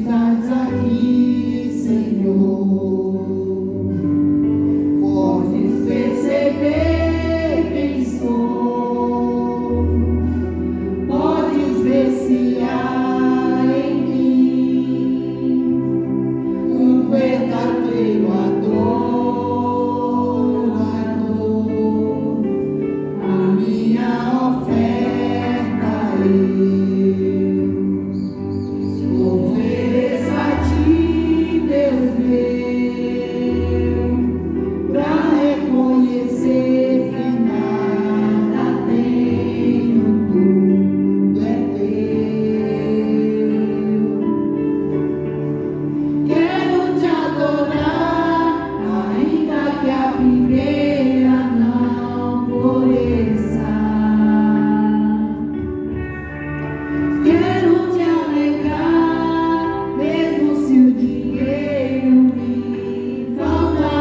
estás aqui, Senhor. Podes perceber quem sou, podes ver se há em mim um verdadeiro adorador. A minha oferta ofereço a ti, Deus meu, pra reconhecer que nada tenho, tudo é teu. Quero te adorar, ainda que a figueira não floresça. Quero te alegrar, mesmo se o dinheiro me faltar.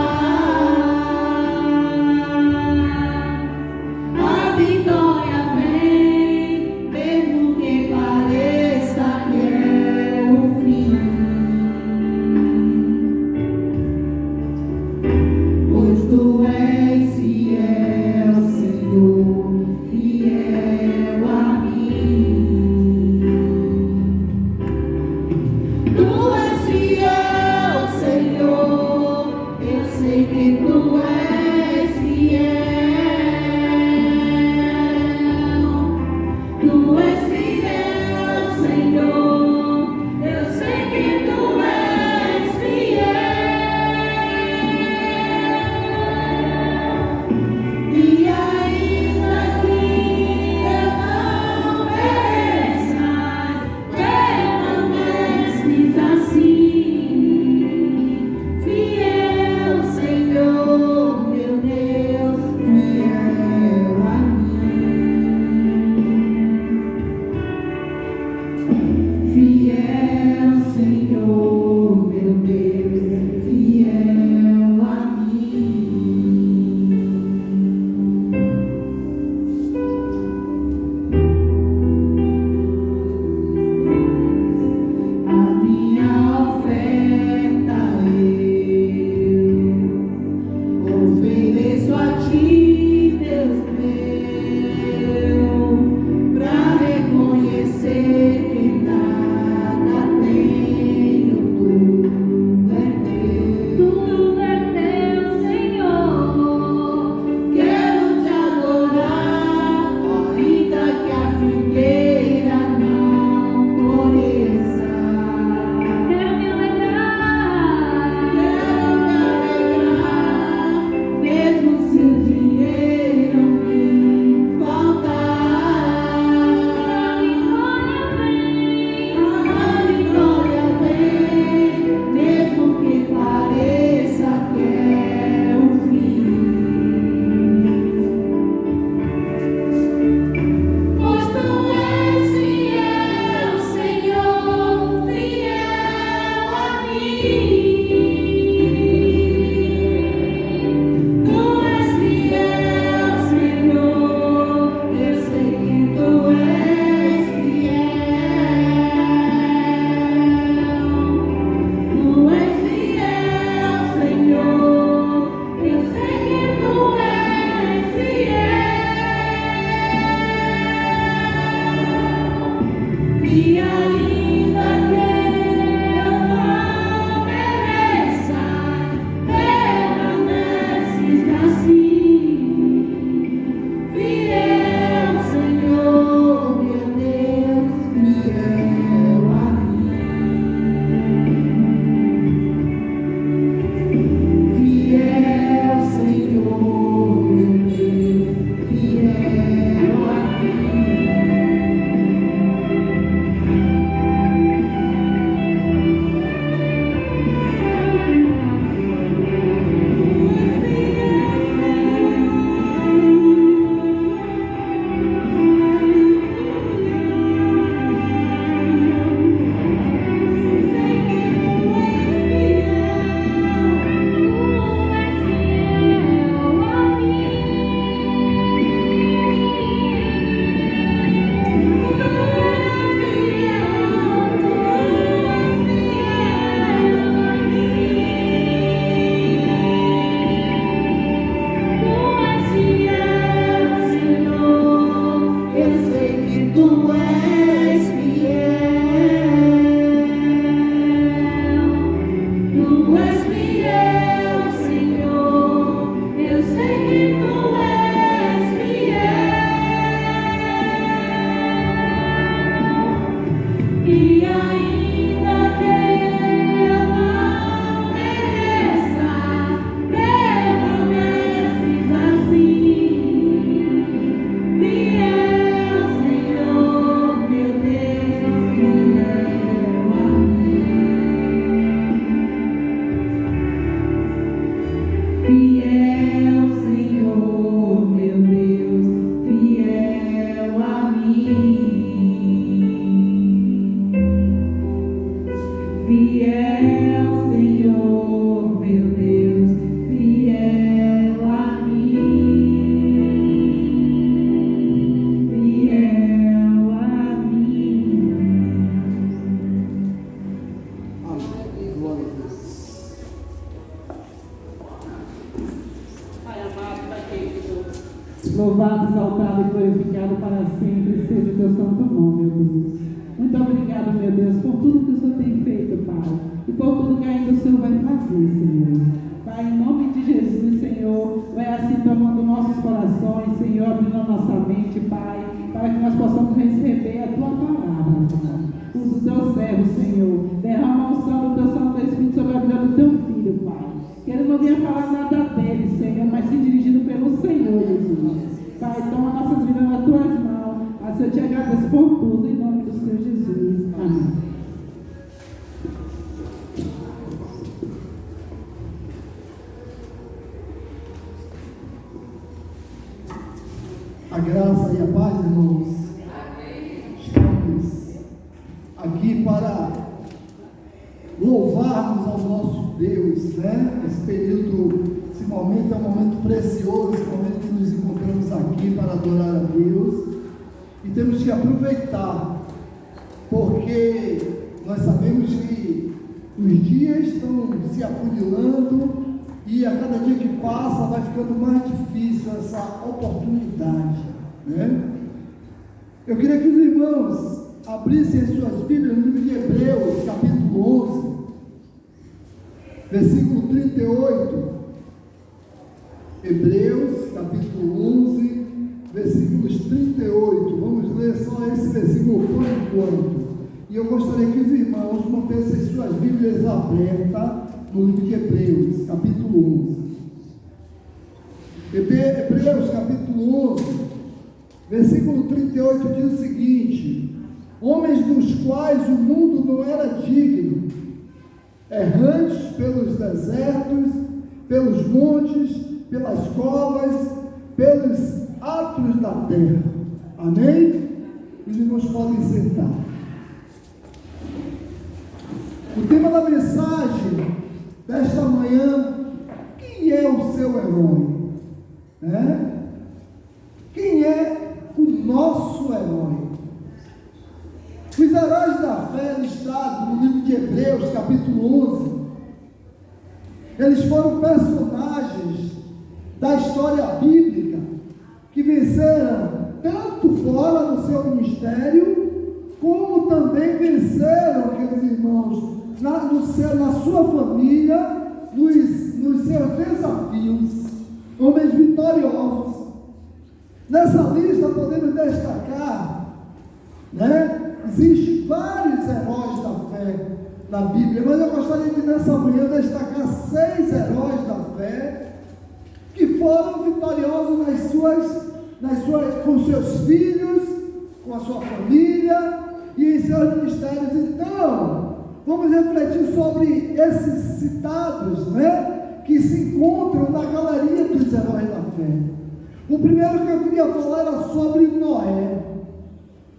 A vitória vem, mesmo que pareça que é o fim. Pois tu és fiel, Senhor, fiel a mim. Tu és fiel, Senhor, eu sei que tu és fiel. Tu és fiel, Senhor, eu sei que tu és fiel. E ainda que eu não mereça, permaneces assim. Fiel, Senhor, meu Deus, fiel a mim. Fiel, Senhor, meu Deus, fiel a mim. A minha oferta eu ofereço a ti, Deus meu, pra reconhecer que nada tenho, tudo é teu. Tudo é teu, Senhor. Quero te adorar, ainda que a figueira não floresça. fiel, Senhor, meu Deus, fiel a mim, fiel a mim. Amém. Glória a Deus. Pai amado, Pai querido, Louvado, exaltado e glorificado para sempre seja o teu santo nome, meu Deus. Muito obrigado, meu Deus, por tudo que o Senhor tem feito, Pai, e por tudo que ainda o Senhor vai fazer, Senhor. Pai, em nome de Jesus, Senhor, vai assim tomando nossos corações, Senhor, abrindo a nossa mente, Pai, para que nós possamos receber a tua palavra, Pai. Usa o teu servo, Senhor, derrama a unção do teu Santo Espírito sobre a vida do teu filho, Pai. Que ele não venha falar nada dele, Senhor, mas sim dirigido pelo Senhor, Jesus. Pai, toma nossas vidas nas tuas mãos. Assim eu te agradeço por tudo, em nome do Senhor Jesus. Amém. A graça e a paz, irmãos. Estamos aqui para louvarmos ao nosso Deus, né? Esse período, esse momento é um momento precioso, esse momento que nos encontramos aqui para adorar a Deus, e temos que aproveitar, porque nós sabemos que os dias estão se afunilando e a cada dia que passa vai ficando mais difícil essa oportunidade, né? Eu queria que os irmãos abrissem as suas Bíblias no livro de Hebreus, capítulo 11, versículo 38. Hebreus, capítulo 11, versículos 38. Vamos ler só esse versículo por enquanto. E eu gostaria que os irmãos mantessem suas Bíblias abertas no livro de Hebreus, capítulo 11. Hebreus, capítulo 11, versículo 38 diz o seguinte: homens dos quais o mundo não era digno, errantes pelos desertos, pelos montes, pelas covas, pelos atos da terra. Amém? Os irmãos podem sentar. O tema da mensagem desta manhã: quem é o seu herói? Quem é o nosso herói? Os heróis da fé listados no livro de Hebreus, capítulo 11, eles foram personagens da história bíblica que venceram tanto fora do seu ministério, como também venceram, queridos irmãos, na sua família, nos seus desafios, homens vitoriosos. Nessa lista podemos destacar, existem vários heróis da fé na Bíblia, mas eu gostaria de nessa manhã destacar 6 heróis da fé que foram vitoriosos com seus filhos, com a sua família e em seus ministérios. Então, vamos refletir sobre esses citados, que se encontram na galeria dos heróis da fé. O primeiro que eu queria falar era sobre Noé.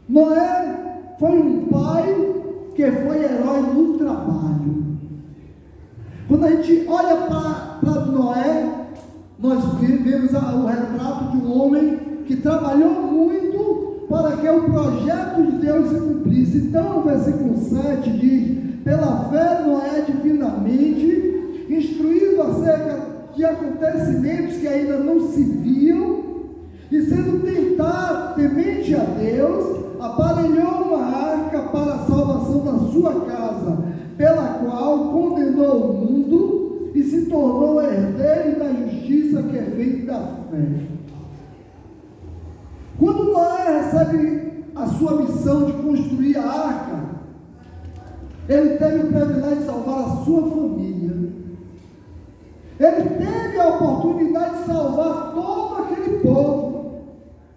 Noé foi um pai que foi herói no trabalho. Quando a gente olha para Noé, nós vemos o retrato de um homem que trabalhou muito para que o projeto de Deus se cumprisse. Então, o versículo 7 diz: pela fé Noé divinamente, instruído acerca de acontecimentos que ainda não se viam, e sendo tentado, temente a Deus, aparelhou uma arca para a salvação da sua casa, pela qual condenou o mundo e se tornou herdeiro da justiça que é feita da fé. Quando Noé recebe a sua missão de construir a arca, ele teve o privilégio de salvar a sua família. Ele teve a oportunidade de salvar todo aquele povo,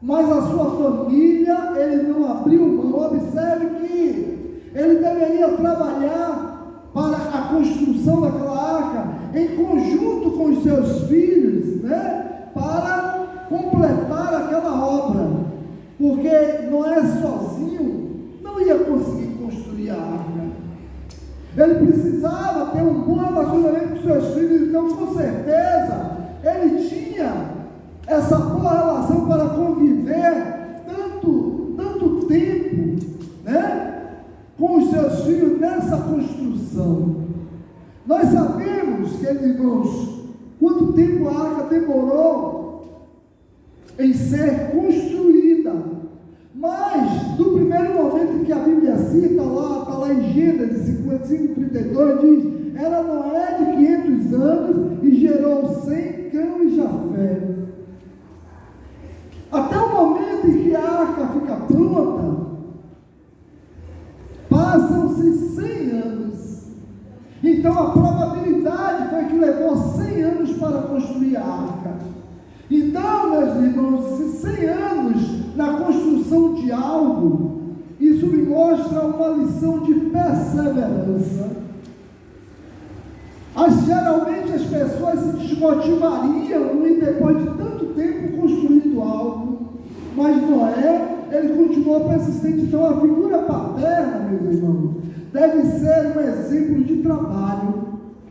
mas a sua família ele não abriu mão. Observe que ele deveria trabalhar para a construção daquela arca em conjunto com os seus filhos, para completar aquela obra, porque Noé sozinho não ia conseguir construir a arca. Ele precisava ter um bom relacionamento com seus filhos, então com certeza ele tinha essa boa relação para conviver tanto tempo, né, com os seus filhos nessa construção. Nós sabemos, queridos irmãos, quanto tempo a arca demorou em ser construída, mas do primeiro momento que a Bíblia cita está lá em Gênesis 55:32, diz: era Noé de 500 anos e gerou Sem, Cã e Jafé. Até o momento em que a arca fica pronta, passam-se 100 anos. Então a probabilidade foi que levou 100 anos para construir a arca. Então, meus irmãos, se 100 anos na construção de algo, isso me mostra uma lição de perseverança. Geralmente as pessoas se desmotivariam e depois de tanto tempo construindo algo, mas Noé, ele continuou persistente. Então a figura paterna, meus irmãos, deve ser um exemplo de trabalho.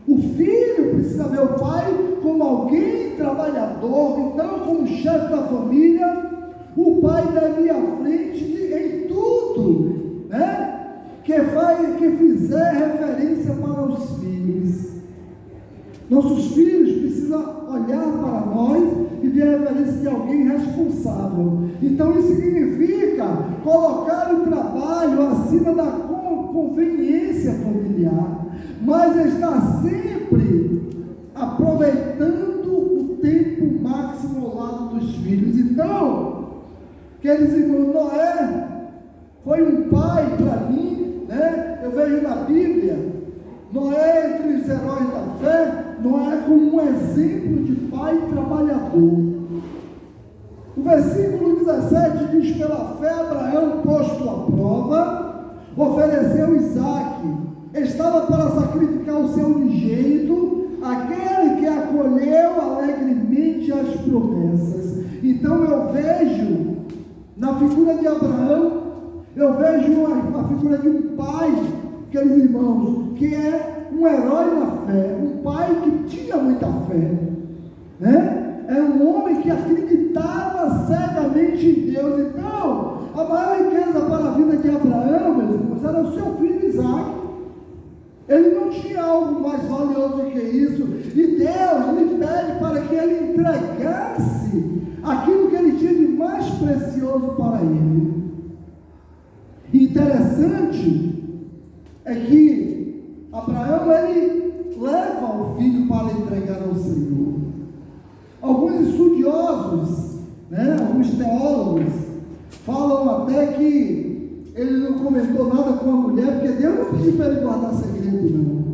O filho precisa ver o pai como alguém trabalhador, então como chefe da família, o pai deve ir à frente em tudo, né, que fizer referência para os filhos. Nossos filhos precisam olhar para nós e ver a referência de alguém responsável. Então isso significa colocar o trabalho acima da conveniência familiar, mas estar sempre aproveitando o tempo máximo ao lado dos filhos. Então, queridos irmãos, Noé foi um pai para mim, né? Eu vejo na Bíblia Noé entre os heróis da fé, Noé como um exemplo de pai trabalhador. O versículo 17 diz: pela fé Abraão, posto à prova, ofereceu Isaque. Estava para sacrificar o seu unigênito, aquele que acolheu alegremente as promessas. Então eu vejo na figura de Abraão, eu vejo a figura de um pai, queridos irmãos, que é um herói na fé, um pai que tinha muita fé, né? É um homem que acreditava cegamente em Deus. Então, a maior riqueza para a vida de Abraão, meus irmãos, era o seu filho Isaque. Ele não tinha algo mais valioso do que isso, e Deus lhe pede para que ele entregasse aquilo que ele tinha de mais precioso para ele. Interessante é que Abraão, ele leva o filho para entregar ao Senhor. Alguns estudiosos, né, alguns teólogos, falam até que ele não comentou nada com a mulher, porque Deus não pediu para ele guardar segredo, não.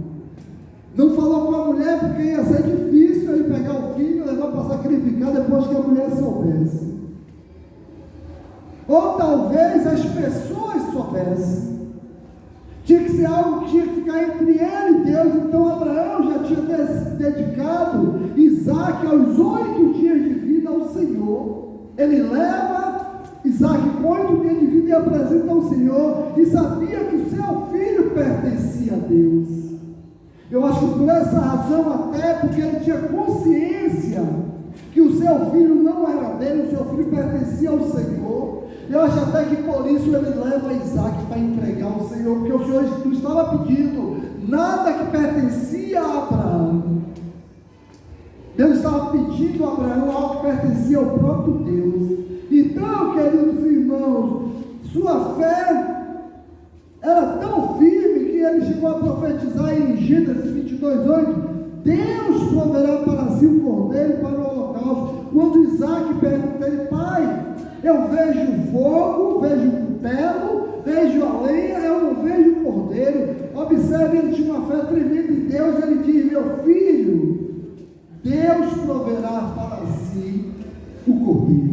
Não falou com a mulher porque ia ser difícil ele pegar o filho e levar para sacrificar depois que a mulher soubesse. Ou talvez as pessoas soubessem. Tinha que ser algo que tinha que ficar entre ele e Deus. Então Abraão já tinha dedicado Isaque aos 8 dias de vida ao Senhor. Ele leva Isaque com 8 dias de vida e apresenta ao Senhor, e sabia que o seu filho pertencia a Deus. Eu acho que por essa razão, até porque ele tinha consciência que o seu filho não era dele, o seu filho pertencia ao Senhor. Eu acho até que por isso ele leva Isaque para entregar ao Senhor, porque o Senhor não estava pedindo nada que pertencia a Abraão. Deus estava pedindo a Abraão algo que pertencia ao próprio Deus. Então, queridos irmãos, sua fé era tão firme que ele chegou a profetizar em Gênesis 22:8: Deus proverá para si um cordeiro para o holocausto. Quando Isaque pergunta a ele: pai, eu vejo fogo, vejo cutelo, vejo a lenha, eu não vejo o cordeiro. Observe, ele tinha uma fé tremenda em Deus. Ele diz: meu filho, Deus proverá para si o cordeiro.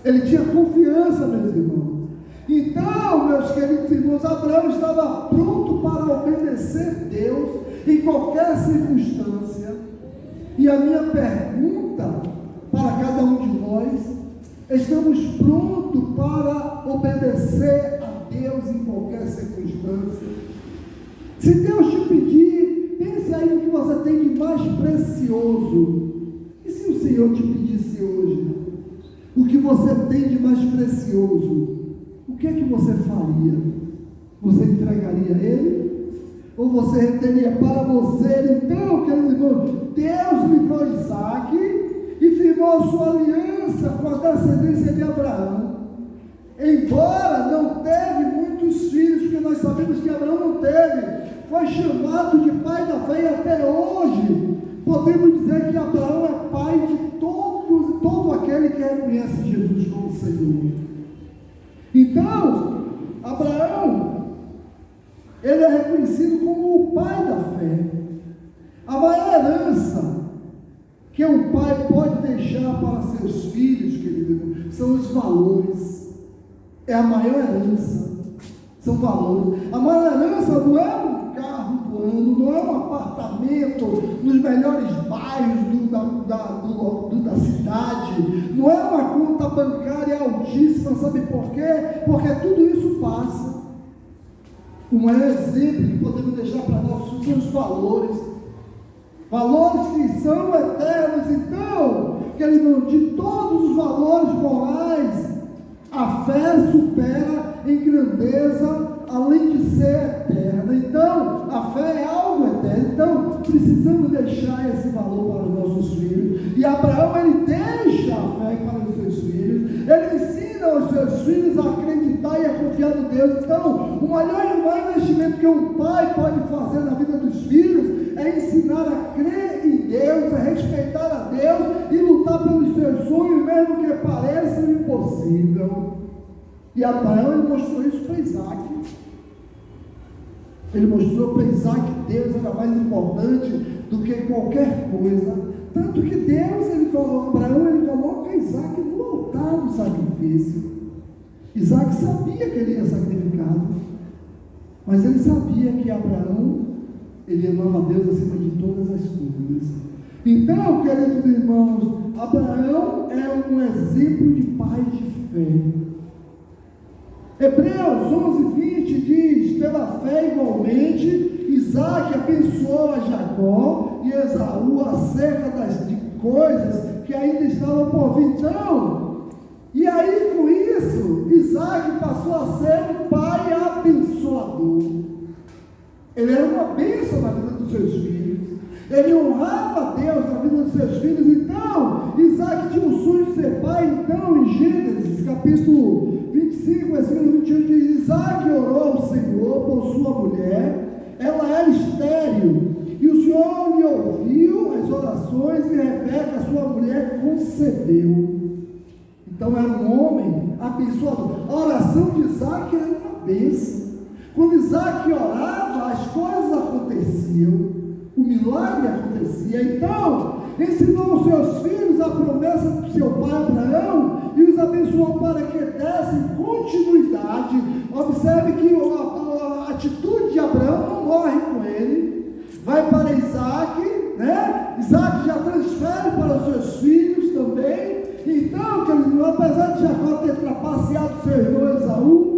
Ele tinha confiança, meus irmãos. Então, meus queridos irmãos, Abraão estava pronto para obedecer Deus em qualquer circunstância. E a minha pergunta para cada um de nós: estamos prontos para obedecer a Deus em qualquer circunstância? Se Deus te pedir, pense aí no que você tem de mais precioso. E se o Senhor te pedisse hoje o que você tem de mais precioso, o que é que você faria? Você entregaria a Ele? Ou você reteria para você? Então, queridos irmãos, Deus livrou Isaac e firmou sua aliança com a descendência de Abraão. Embora não teve muitos filhos, porque nós sabemos que Abraão não teve, foi chamado de pai da fé, e até hoje podemos dizer que Abraão é pai de todo aquele que reconhece Jesus como Senhor. Então, Abraão, ele é reconhecido como o pai da fé. A maior herança que um pai pode deixar para seus filhos, querido, são os valores. É a maior herança, são valores. A maior herança não é um carro do ano, não é um apartamento nos melhores bairros da cidade, não é uma conta bancária altíssima, sabe por quê? Porque tudo isso passa. O maior exemplo que podemos deixar para nós são os valores que são eternos. Então, querido, de todos os valores morais, a fé supera em grandeza, além de ser eterna. Então, a fé é algo eterno. Então, precisamos deixar esse valor para os nossos filhos. E Abraão, ele deixa a fé para os seus filhos. Ele ensina os seus filhos a acreditar e a confiar no Deus. Então, o maior investimento que um pai pode fazer na vida dos filhos é ensinar a crer em Deus, a respeitar a Deus e lutar pelos seus sonhos, mesmo que pareça impossível. E Abraão, ele mostrou isso para Isaac. Ele mostrou para Isaac que Deus era mais importante do que qualquer coisa. Tanto que Deus, Abraão, ele coloca Isaac no altar do sacrifício. Isaac sabia que ele ia sacrificado, mas ele sabia que Abraão, ele amava a Deus acima de todas as coisas. Então, queridos irmãos, Abraão é um exemplo de pai de fé. Hebreus 11:20 diz: pela fé igualmente Isaac abençoou a Jacó e Esaú acerca de coisas que ainda estavam por vir. Então, e aí com isso, Isaac passou a ser um pai abençoador. Ele era uma bênção na vida dos seus filhos. Ele honrava a Deus na vida dos seus filhos. Então, Isaac tinha o sonho de ser pai. Então, em Gênesis, capítulo 25, versículo 21, diz: Isaac orou ao Senhor por sua mulher, ela era estéril, e o Senhor lhe ouviu as orações, e Rebeca, sua mulher, concebeu. Então, era um homem abençoado. A oração de Isaac era uma bênção. Quando Isaac orava, as coisas aconteciam, o milagre acontecia. Então, ensinou aos seus filhos a promessa do seu pai Abraão e os abençoou para que dessem continuidade. Observe que a atitude de Abraão não morre com ele, vai para Isaac, né? Isaac já transfere para os seus filhos também. Então, querido, apesar de Jacó ter trapaceado seu irmão Esaú,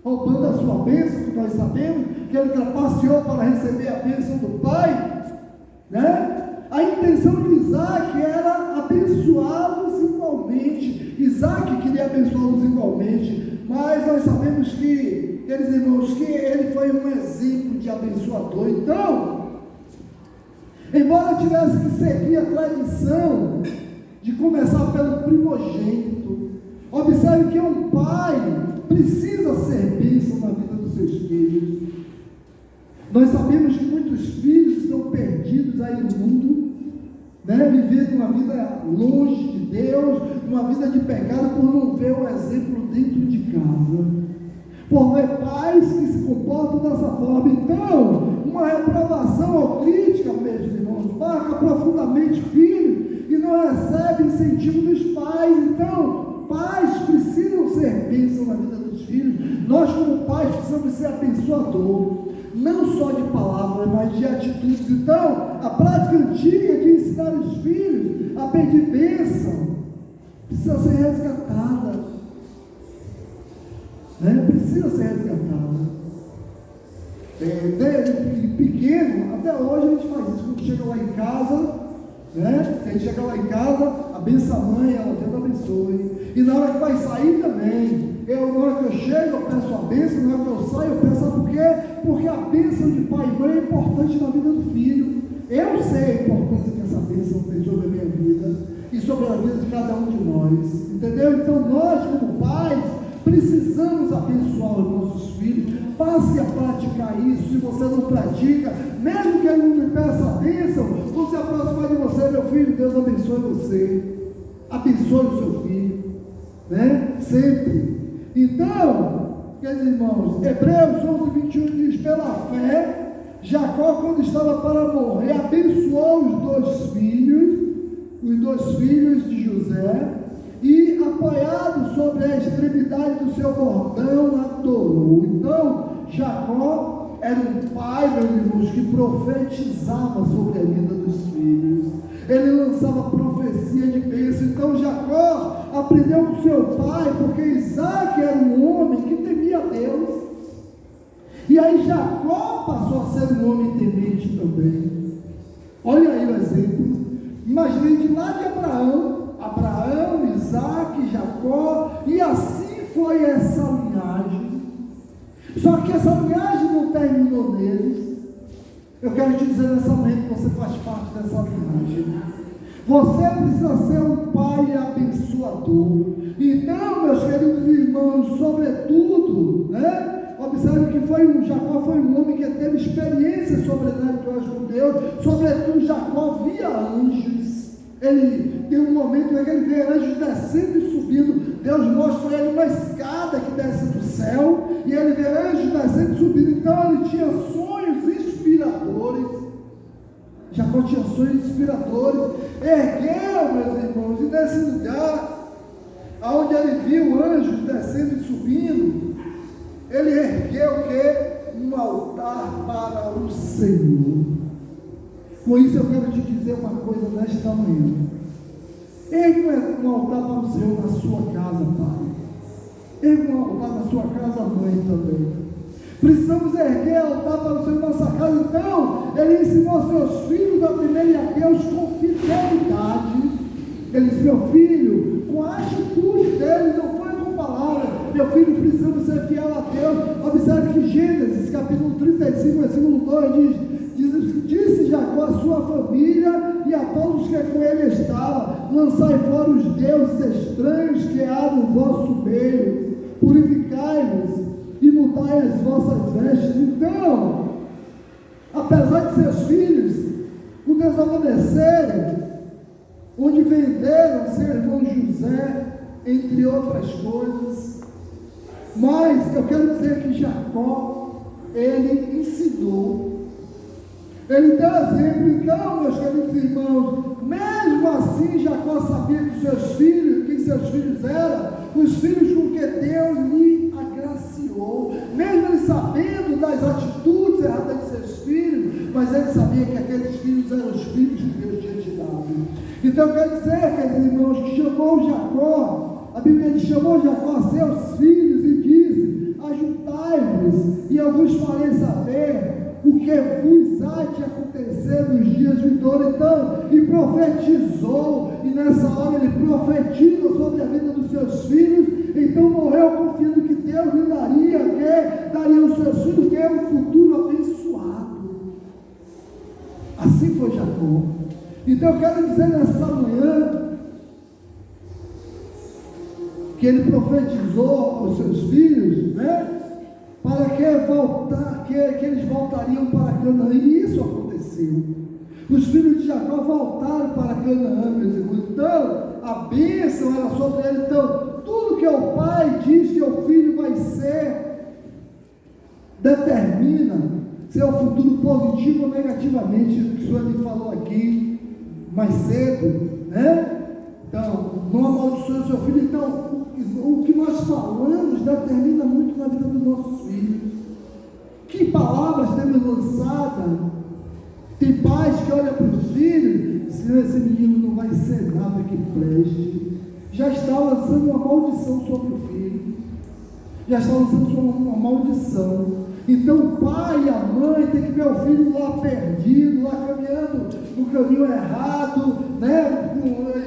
roubando a sua bênção, que nós sabemos que ele trapaceou para receber a bênção do pai, né? A intenção de Isaac era abençoá-los igualmente. Isaac queria abençoá-los igualmente, mas nós sabemos que, queridos irmãos, que ele foi um exemplo de abençoador. Então, embora tivesse que seguir a tradição de começar pelo primogênito, observe que um pai precisa ser bênção na vida dos seus filhos. Nós sabemos que muitos filhos estão perdidos aí no mundo, né? Vivendo uma vida longe de Deus, uma vida de pecado, por não ver o exemplo dentro de casa, por ver pais que se comportam dessa forma. Então, uma reprovação ou crítica, meus irmãos, marca profundamente filhos e não recebe incentivo dos pais. Então, pais precisam ser bênção na vida dos filhos. Nós, como pais, precisamos ser abençoador, não só de palavras, mas de atitudes. Então, a prática antiga de ensinar os filhos a pedir bênção precisa ser resgatada, né? Precisa ser resgatada. desde pequeno, até hoje a gente faz isso, quando chega lá em casa, né? A gente chega lá em casa, abençoa a mãe, ela Deus abençoe. E na hora que vai sair também, na hora que eu chego, eu peço a bênção, na hora que eu saio, eu peço, sabe por quê? Porque a bênção de pai e mãe é importante na vida do filho. Eu sei a importância que essa bênção tem sobre a minha vida e sobre a vida de cada um de nós, entendeu? Então nós, como pais, precisamos abençoar os nossos filhos. Passe a praticar isso. Se você não pratica, mesmo que ele não me peça a bênção, você aproximar de você, meu filho, Deus abençoe você, abençoe o seu filho, né? Sempre. Então, queridos irmãos, Hebreus 11:21 diz: pela fé, Jacó, quando estava para morrer, abençoou os dois filhos de José, e apoiado sobre a extremidade do seu bordão, adorou. Então, Jacó era um pai, meus irmãos, que profetizava sobre a vida dos filhos. Ele lançava profecia de bênção. Então, Jacó aprendeu com seu pai, porque Isaac era um homem que temia a Deus. E aí Jacó passou a ser um homem temente também. Olha aí o exemplo. Imaginei de lá de Abraão, Isaac, Jacó, e assim foi essa linhagem. Só que essa linhagem não terminou neles. Eu quero te dizer nessa manhã que você faz parte dessa linhagem. Você precisa ser um pai abençoador. Então, meus queridos irmãos, sobretudo, né? Observe que Jacó foi um homem que teve experiências sobrenaturais com Deus. Sobretudo, Jacó via anjos. Ele tem um momento em que ele vê anjos descendo e subindo. Deus mostra a ele uma escada que desce do céu, e ele vê anjos descendo e subindo. Então ele tinha sonhos inspiradores. Jacó tinha sonhos inspiradores. Ergueu, meus irmãos, e nesse lugar onde ele viu anjos descendo e subindo, ele ergueu o quê? Um altar para o Senhor. Com isso eu quero te dizer uma coisa nesta manhã. Ergue um altar para o Senhor na sua casa, pai. Ergue um altar na sua casa, mãe, também. Precisamos erguer altar para o Senhor na nossa casa. Então, ele ensinou seus filhos a temerem a Deus com fidelidade. Ele disse: meu filho, com a atitude dele, não foi com palavras. Meu filho, precisamos ser fiel a Deus. Observe que Gênesis, capítulo 35, versículo 2 disse Jacó a sua família e a todos que com ele estavam: lançai fora os deuses estranhos que há no vosso meio, purificai-vos e mudai as vossas vestes. Então, apesar de seus filhos o desobedecerem, onde venderam seu irmão José, entre outras coisas, mas eu quero dizer que Jacó, ele ensinou, ele deu exemplo. Então, meus queridos irmãos, mesmo assim Jacó sabia que seus filhos eram os filhos com que Deus lhe agraciou, mesmo ele sabendo das atitudes erradas de seus filhos, mas ele sabia que aqueles filhos eram os filhos que Deus tinha te dado. Então eu quero dizer, queridos irmãos, que chamou Jacó, a Bíblia chamou Jacó a seus filhos e disse: ajuntai-vos e eu vos farei saber o que vos há de acontecer nos dias vindouros. Então, e profetizou, e nessa hora ele profetiza sobre a vida dos seus filhos. Então morreu confiando que Deus lhe daria aos seus filhos que é um futuro abençoado. Assim foi Jacó. Então eu quero dizer nessa manhã que ele profetizou aos seus filhos, né? Para que eles voltariam para Canaã, e isso aconteceu. Os filhos de Jacó voltaram para Canaã, meus irmãos. Então, a bênção era sobre ele. Então, tudo que o pai diz que o filho vai ser, determina seu futuro positivo ou negativamente. O senhor me falou aqui mais cedo, né? Então, não amaldiçoe o seu filho. Então, o que nós falamos determina muito na vida dos nossos filhos. Que palavras temos lançado? Tem pais que olham para os filhos e dizem: esse menino não vai ser nada que preste. Já está lançando uma maldição sobre o filho. Já está lançando uma maldição. Então o pai e a mãe tem que ver o filho lá perdido, lá caminhando no caminho errado, né?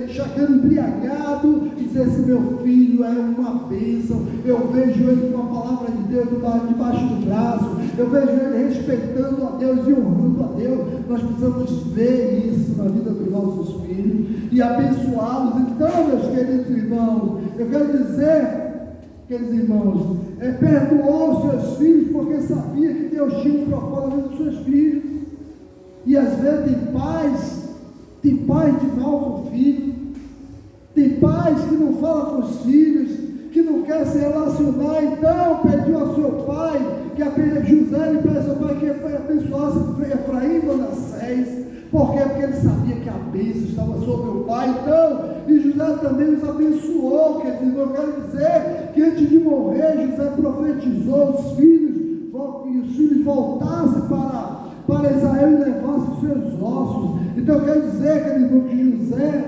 Chegando embriagado, e dizer: esse meu filho é uma bênção, eu vejo ele com a palavra de Deus debaixo do braço, eu vejo ele respeitando a Deus e honrando a Deus. Nós precisamos ver isso na vida dos nossos filhos e abençoá-los. Então, meus queridos irmãos, eu quero dizer, queridos irmãos, perdoou os seus filhos porque sabia que Deus tinha um propósito na vida dos seus filhos. E às vezes tem pais de mal com o filho, tem pais que não falam com os filhos, que não quer se relacionar. Então pediu ao seu pai, José, ele pediu ao seu pai que abençoasse Efraim e Manassés. Por quê? Porque ele sabia que a bênção estava sobre o pai. Então, e José também os abençoou. Quer dizer, eu quero dizer que antes de morrer, José profetizou os filhos, que os filhos voltassem para Israel e levassem os seus ossos. Então eu quero dizer, querido irmão, que José,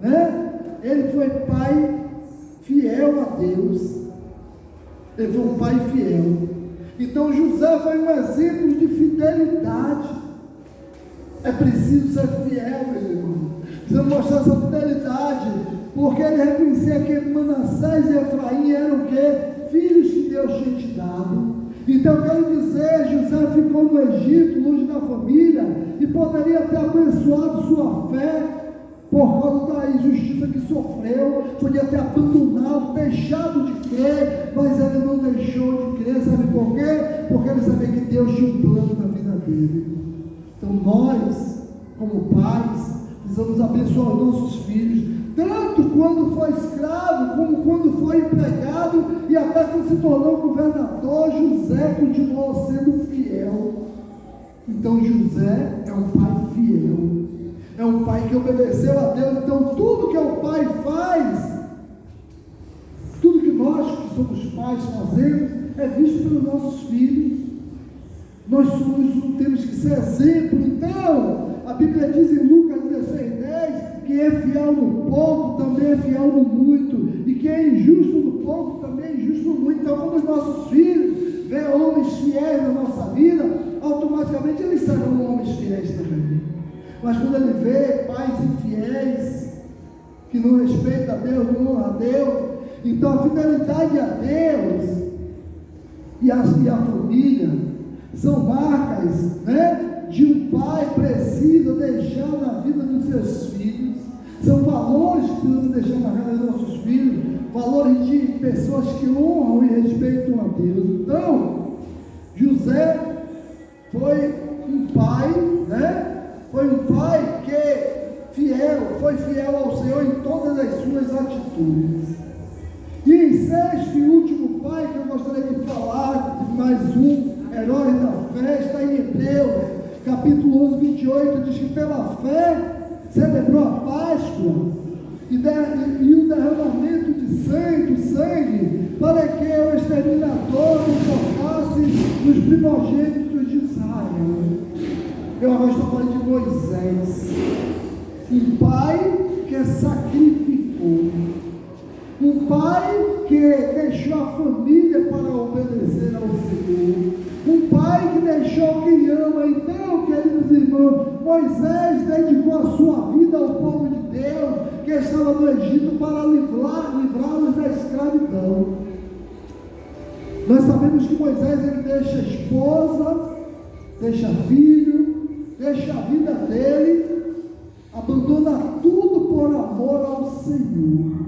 né, ele foi pai fiel a Deus. Ele foi um pai fiel. Então José foi um exemplo de fidelidade. É preciso ser fiel, meu irmão. Precisamos mostrar essa fidelidade, porque ele reconhecia que Manassés e Efraim eram o quê? Filhos que Deus tinha te dado. Então eu quero dizer, José ficou no Egito, longe da família, e poderia ter abençoado sua fé por causa da injustiça que sofreu, podia ter abandonado, deixado de crer, mas ele não deixou de crer. Sabe por quê? Porque ele sabia que Deus tinha um plano na vida dele. Então nós, como pais, precisamos abençoar os nossos filhos, tanto quando foi escravo, como quando foi empregado, e até quando se tornou governador. José continuou sendo fiel. Então José é um pai fiel, é um pai que obedeceu a Deus. Então tudo que o pai faz, tudo que nós que somos pais fazemos, é visto pelos nossos filhos. Nós temos que ser exemplo. Então a Bíblia diz em Lucas 16:10, que é fiel no pouco, também é fiel no muito, e que é injusto no pouco, também é injusto no muito. Então quando os nossos filhos veem homens fiéis na nossa vida, automaticamente eles serão homens fiéis também. Mas quando ele vê pais infiéis, que não respeitam a Deus, não honram a Deus, então a fidelidade a Deus e a família são marcas, né, de um pai precisa deixar na vida dos seus filhos. São valores que precisamos deixar na vida dos nossos filhos, valores de pessoas que honram e respeitam a Deus. Então José foi um pai, né? Foi um pai que foi fiel ao Senhor em todas as suas atitudes. E em sexto e último pai que eu gostaria de falar, de mais um herói da fé, está em Hebreus, capítulo 11, 28, diz que pela fé celebrou a Páscoa e o derramamento de sangue, para que o exterminador não tocasse nos primogênitos de Israel. Eu agora estou falando de Moisés, um pai que sacrificou, um pai que deixou a família para obedecer ao Senhor, um pai que deixou quem ama. Então, queridos irmãos, Moisés dedicou a sua vida ao povo de Deus que estava no Egito para livrá-los da escravidão. Nós sabemos que Moisés, ele deixa a esposa, deixa filho, deixa a vida dele, abandona tudo por amor ao Senhor.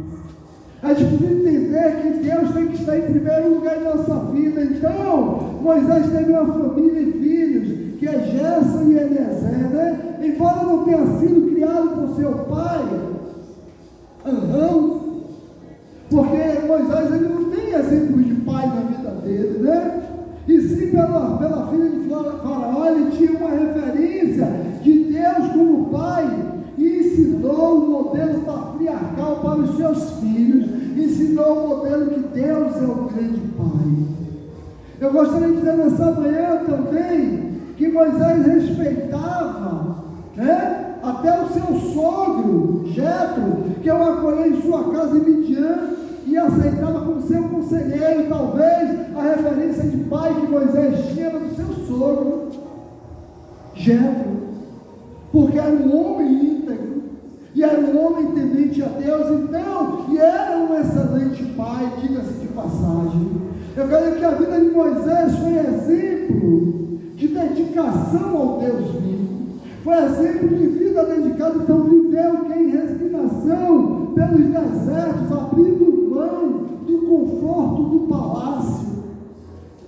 A gente precisa entender que Deus tem que estar em primeiro lugar em nossa vida. Então, Moisés teve uma família e filhos, que é Gerson e Eliezer, né? Embora não tenha sido criado por seu pai, porque Moisés, ele não tem exemplo de pai na vida dele, né? E sim pela filha de Faraó, ele tinha uma referência de Deus como pai, e ensinou o modelo patriarcal para os seus filhos, ensinou o modelo que Deus é o grande pai. Eu gostaria de dizer nessa manhã também, que Moisés respeitava, né, até o seu sogro, Jetro, que o acolheu em sua casa em Midian, e aceitava como seu conselheiro. Talvez a referência de pai que Moisés tinha era do seu sogro, Jetro, porque era um homem íntegro, e era um homem temente a Deus, então, e era um excelente pai, diga-se de passagem. Eu quero dizer que a vida de Moisés foi exemplo de dedicação ao Deus vivo, foi exemplo de vida dedicada. Então viveu que em resignação pelos desertos, abrindo mão do conforto do palácio.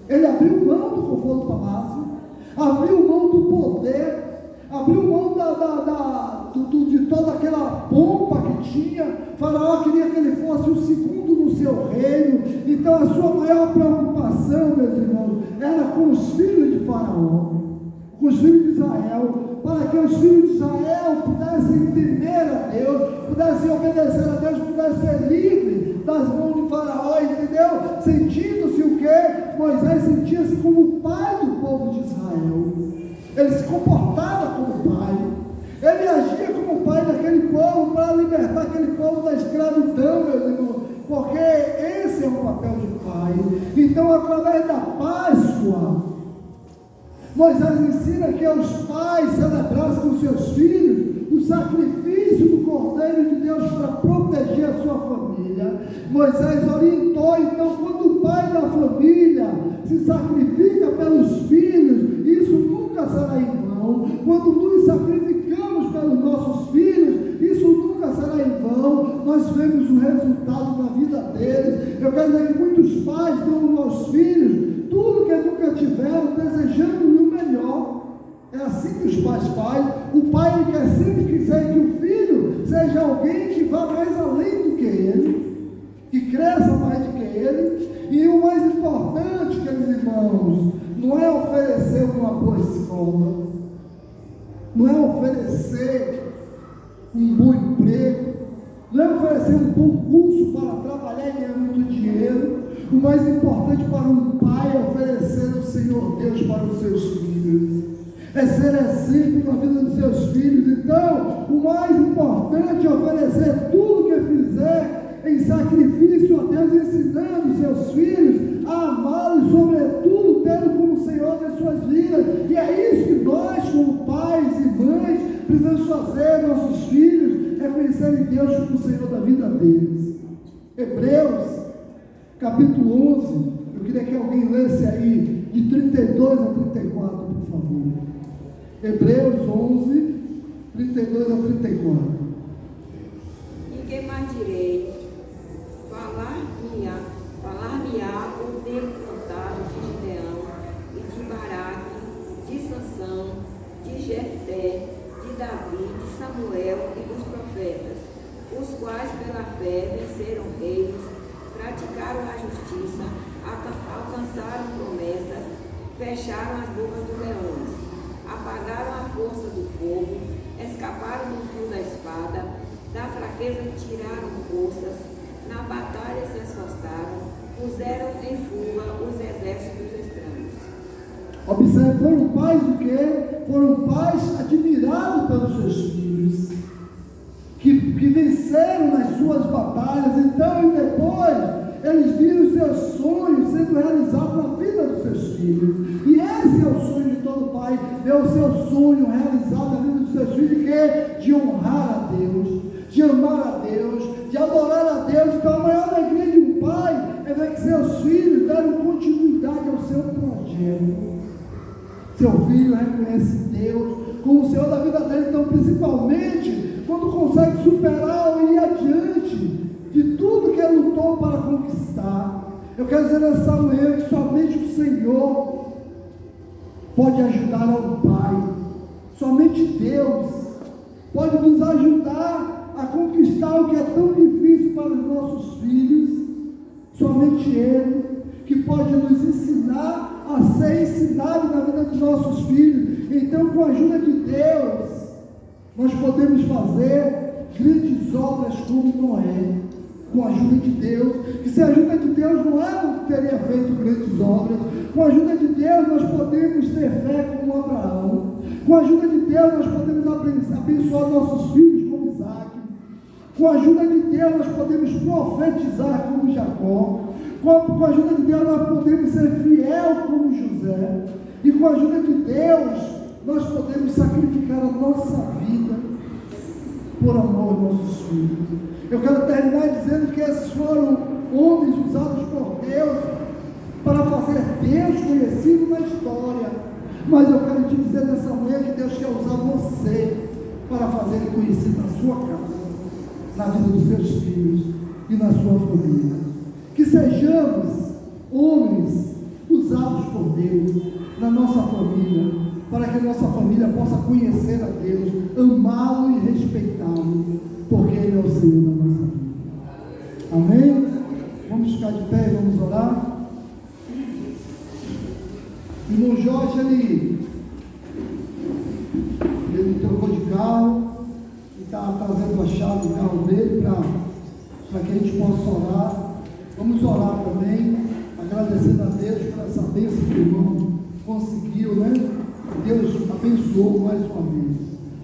Ele abriu mão do conforto do palácio, abriu mão do poder, abriu mão de toda aquela pompa que tinha. Faraó queria que ele fosse o segundo no seu reino. Então a sua maior preocupação, meus irmãos, era com os filhos de Faraó, com os filhos de Israel, para que os filhos de Israel pudessem temer a Deus, pudessem obedecer a Deus, pudessem ser livres das mãos de Faraó, entendeu? Sentindo-se o que? Moisés sentia-se como o pai do povo de Israel. Ele se comportava como pai, ele agia como pai daquele povo, para libertar aquele povo da escravidão, meus irmãos, porque esse é o papel de pai. Então, através da Páscoa, Moisés ensina que os pais celebrassem com seus filhos o sacrifício do Cordeiro de Deus para proteger a sua família. Moisés orientou, então, quando o pai da família se sacrifica pelos filhos, isso nunca será em vão. Quando nos sacrificamos pelos nossos filhos, isso nunca será em vão. Nós vemos o resultado na vida deles. Eu quero dizer que muitos pais dão aos filhos tudo que nunca tiveram, desejando-lhe o melhor. É assim que os pais fazem. O pai ele quer sempre que o filho seja alguém que vá mais além do que ele, que cresça mais do que ele. E o mais importante, queridos irmãos, não é oferecer uma boa escola, não é oferecer um bom emprego, não é oferecer um bom curso para trabalhar e ganhar muito dinheiro. O mais importante para um pai é oferecer ao Senhor Deus para os seus filhos, é ser exemplo na vida dos seus filhos. Então, o mais importante é oferecer tudo que fizer em sacrifício a Deus, ensinando seus filhos a amá-lo e, sobretudo, tê-lo como Senhor das suas vidas. E é isso que nós, como pais e mães, precisamos fazer. Nossos filhos reconhecerem Deus como Senhor da vida deles. Hebreus capítulo 11, eu queria que alguém lesse aí, de 32 a 34, por favor. Hebreus 11, 32 a 34. E que mais direi? Falar-me-á o tempo contado de Gideão e de Baraque, de Sansão, de Jefté, de Davi, de Samuel e dos profetas, os quais pela fé venceram reinos, praticaram a justiça, alcançaram promessas, fecharam as bocas dos leões, apagaram a força do fogo, escaparam do fio da espada, da fraqueza tiraram forças, na batalha se esforçaram, puseram em fuga os exércitos estranhos. Observe, foram pais o quê? Foram pais admirados pelos seus filhos, que venceram nas suas batalhas. Então, e depois, eles viram os seus sonhos sendo realizados na vida dos seus filhos. E esse é o sonho de todo pai, ver o seu sonho realizado na vida dos seus filhos, que é de honrar a Deus, de amar a Deus, de adorar a Deus. Então, a maior alegria de um pai é ver que seus filhos deram continuidade ao seu projeto. Seu filho reconhece Deus como o Senhor da vida dele. Então, principalmente, quando consegue superar ou ir adiante de tudo que ele lutou para conquistar. Eu quero dizer nessa manhã que somente o Senhor pode ajudar ao pai. Somente Deus pode nos ajudar a conquistar o que é tão difícil para os nossos filhos. Somente Ele que pode nos ensinar a ser ensinado na vida dos nossos filhos. Então, com a ajuda de Deus, nós podemos fazer grandes obras como Noé. Com a ajuda de Deus, que sem a ajuda de Deus não teria feito grandes obras. Com a ajuda de Deus nós podemos ter fé como Abraão. Com a ajuda de Deus nós podemos abençoar nossos filhos como Isaac. Com a ajuda de Deus, nós podemos profetizar como Jacó. Com a ajuda de Deus, nós podemos ser fiel como José. E com a ajuda de Deus, nós podemos sacrificar a nossa vida por amor aos nossos filhos. Eu quero terminar dizendo que esses foram homens usados por Deus para fazer Deus conhecido na história. Mas eu quero te dizer nessa manhã que Deus quer usar você para fazer Ele conhecido na sua casa, na vida dos seus filhos e na sua família. Que sejamos homens usados por Deus na nossa família, para que a nossa família possa conhecer a Deus, amá-lo e respeitá-lo, porque Ele é o Senhor da nossa vida. Amém? Vamos ficar de pé e vamos orar. O irmão Jorge, ele trocou de carro e está trazendo a chave do carro dele para que a gente possa orar. Vamos orar também, agradecendo a Deus por essa bênção que o irmão conseguiu, né? Deus abençoou mais uma vez.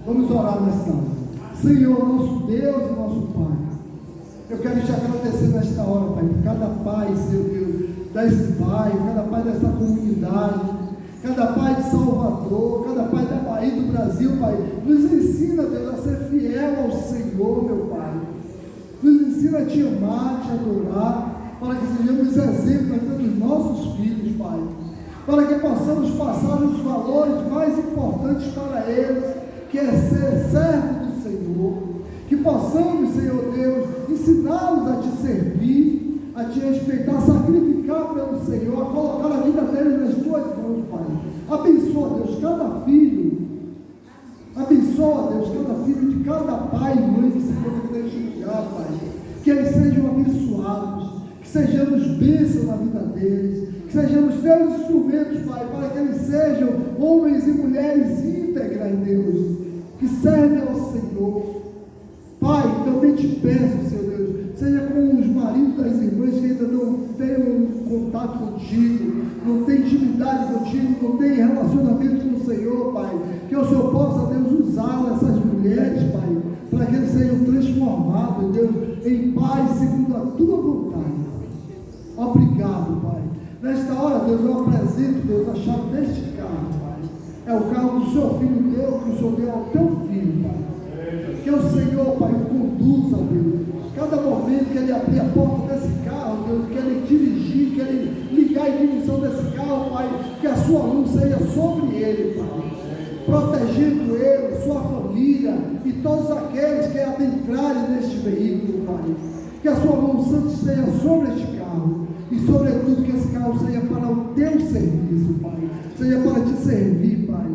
Vamos orar nessa hora. Senhor, nosso Deus e nosso Pai, eu quero te agradecer nesta hora, Pai, por cada pai, Senhor Deus, desse bairro, cada pai dessa comunidade, cada pai de Salvador, cada pai da Bahia, do Brasil, Pai. Nos ensina, Deus, a ser fiel ao Senhor, meu Pai. Nos ensina a te amar, a te adorar, para que sejamos exemplo na vida dos nossos filhos, Pai. Para que possamos passar os valores mais importantes para eles, que é ser servo do Senhor. Que possamos, Senhor Deus, ensiná-los a te servir, a te respeitar, a sacrificar pelo Senhor, a colocar a vida deles nas tuas mãos, Pai. Abençoa, Deus, cada filho. Abençoa, Deus, cada filho de cada pai e mãe que se encontra neste lugar, Pai. Que eles sejam abençoados, que sejamos bênçãos na vida deles, que sejamos teus instrumentos, Pai, para que eles sejam homens e mulheres íntegras, Deus, que servem ao Senhor. Pai, também te peço, Senhor Deus, seja com os maridos das irmãs que ainda não têm contato contigo, não têm intimidade contigo, não têm relacionamento com o Senhor, Pai, que o Senhor possa, Deus, usar essas mulheres, Pai, para que eles sejam transformados, Deus, em paz segundo a tua vontade. Obrigado, Pai. Nesta hora, Deus, eu apresento, Deus, a chave deste carro, Pai. É o carro do seu filho, Deus, que o Senhor deu ao teu filho, Pai. Que o Senhor, Pai, o conduza, Deus. Cada momento que ele abrir a porta desse carro, Deus, que ele dirigir, que ele ligar a ignição desse carro, Pai, que a sua luz seja sobre ele, Pai. Protegendo ele, sua família e todos aqueles que adentrarem neste veículo, Pai. Que a sua mão santa esteja sobre este carro. E sobretudo que esse carro seja para o teu serviço, Pai. Seja para te servir, Pai.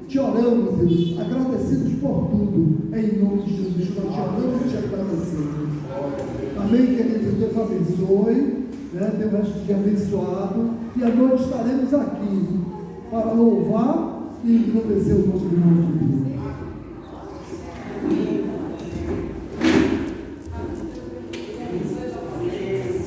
Te oramos, Deus, agradecidos por tudo. Em nome de Jesus, nós te oramos e te agradecemos. Amém, queridos? Deus abençoe. Deus vai te abençoado. E à noite estaremos aqui para louvar e engrandecer o nome do nosso Deus.